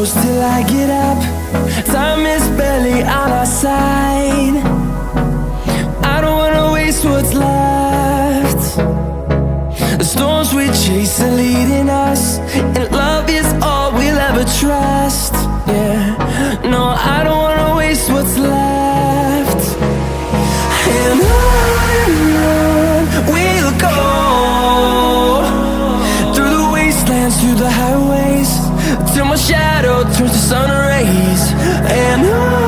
close till I get up. Time is barely on our side. I don't wanna waste what's left. The storms we chase are leading us, and love is all we'll ever trust. Yeah, no, I don't wanna waste what's left. And on we'll go, through the wastelands, through the highways, till my shadow turns to sun rays. And on